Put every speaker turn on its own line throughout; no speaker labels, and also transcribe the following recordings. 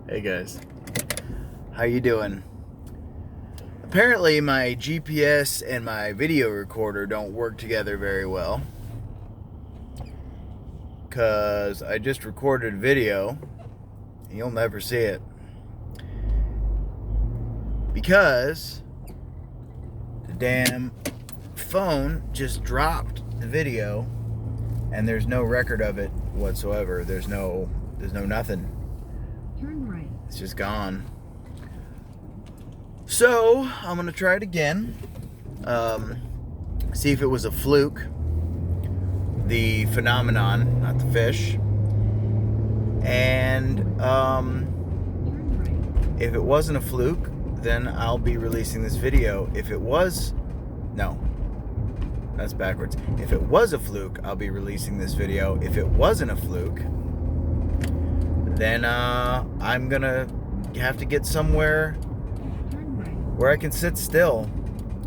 Hey guys, how you doing? Apparently my GPS and my video recorder don't work together very well, because I just recorded video and you'll never see it because the damn phone just dropped the video and there's no record of it whatsoever. There's no nothing.
Turn right.
It's just gone. So I'm gonna try it again. See if it was a fluke. The phenomenon, not the fish. And
Turn right.
if it wasn't a fluke, then I'll be releasing this video. If it was, no, that's backwards. If it was a fluke, I'll be releasing this video. If it wasn't a fluke, then I'm gonna have to get somewhere
Turn right.
where I can sit still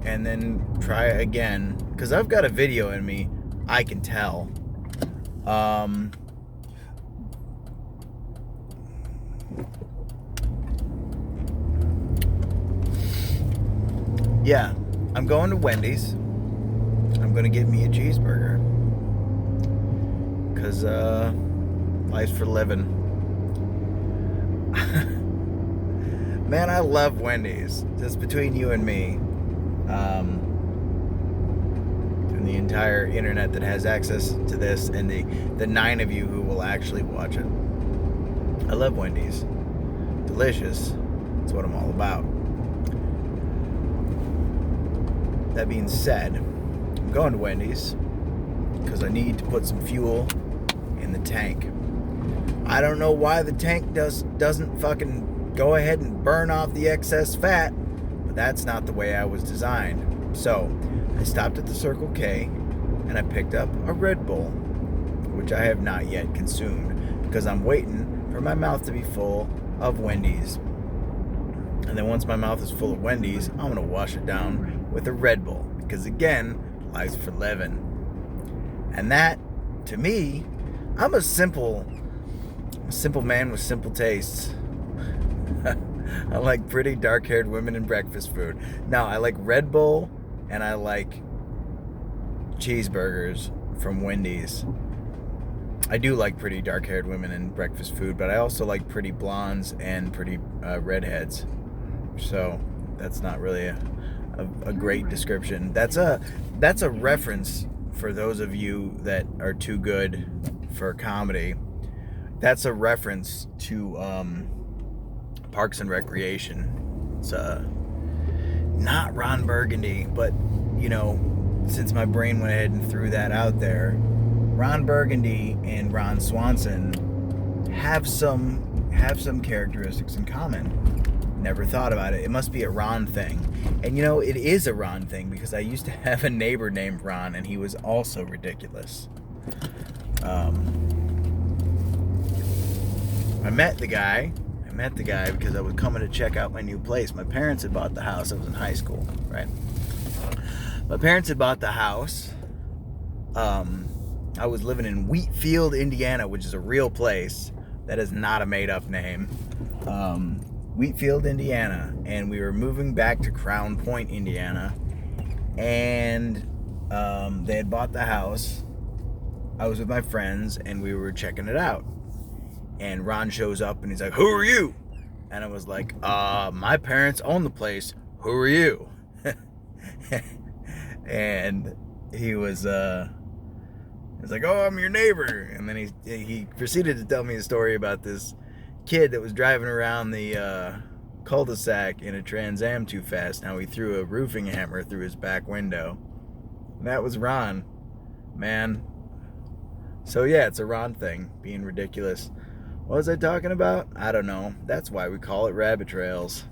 and then try again, because I've got a video in me, I can tell. Yeah, I'm going to Wendy's. I'm gonna get me a cheeseburger, because life's for living. Man, I love Wendy's. Just between you and me, and the entire internet that has access to this, and the 9 of you who will actually watch it. I love Wendy's. Delicious. That's what I'm all about. That being said, I'm going to Wendy's because I need to put some fuel in the tank. I don't know why the tank doesn't fucking go ahead and burn off the excess fat, but that's not the way I was designed. So I stopped at the Circle K and I picked up a Red Bull, which I have not yet consumed because I'm waiting for my mouth to be full of Wendy's. And then once my mouth is full of Wendy's, I'm gonna wash it down with a Red Bull, because again, life's for living. And that, to me, I'm a simple man with simple tastes. I like pretty dark-haired women and breakfast food. Now, I like Red Bull and I like cheeseburgers from Wendy's. I do like pretty dark-haired women and breakfast food, but I also like pretty blondes and pretty redheads. So that's not really a great description. That's a reference for those of you that are too good for comedy. That's a reference to Parks and Recreation. It's not Ron Burgundy, but you know, since my brain went ahead and threw that out there, Ron Burgundy and Ron Swanson have some characteristics in common. Never thought about it. It must be a Ron thing. And you know, it is a Ron thing because I used to have a neighbor named Ron and he was also ridiculous. I met the guy because I was coming to check out my new place. My parents had bought the house. I was in high school, right? My parents had bought the house. I was living in Wheatfield, Indiana, which is a real place. That is not a made-up name. Wheatfield, Indiana, and we were moving back to Crown Point, Indiana, and they had bought the house. I was with my friends, and we were checking it out, and Ron shows up, and he's like, "Who are you?" And I was like, "My parents own the place. Who are you?" And he was like, "Oh, I'm your neighbor." And then he proceeded to tell me a story about this kid that was driving around the cul-de-sac in a Trans Am too fast. Now he threw a roofing hammer through his back window. And that was Ron, man. So yeah, it's a Ron thing, being ridiculous. What was I talking about? I don't know. That's why we call it rabbit trails.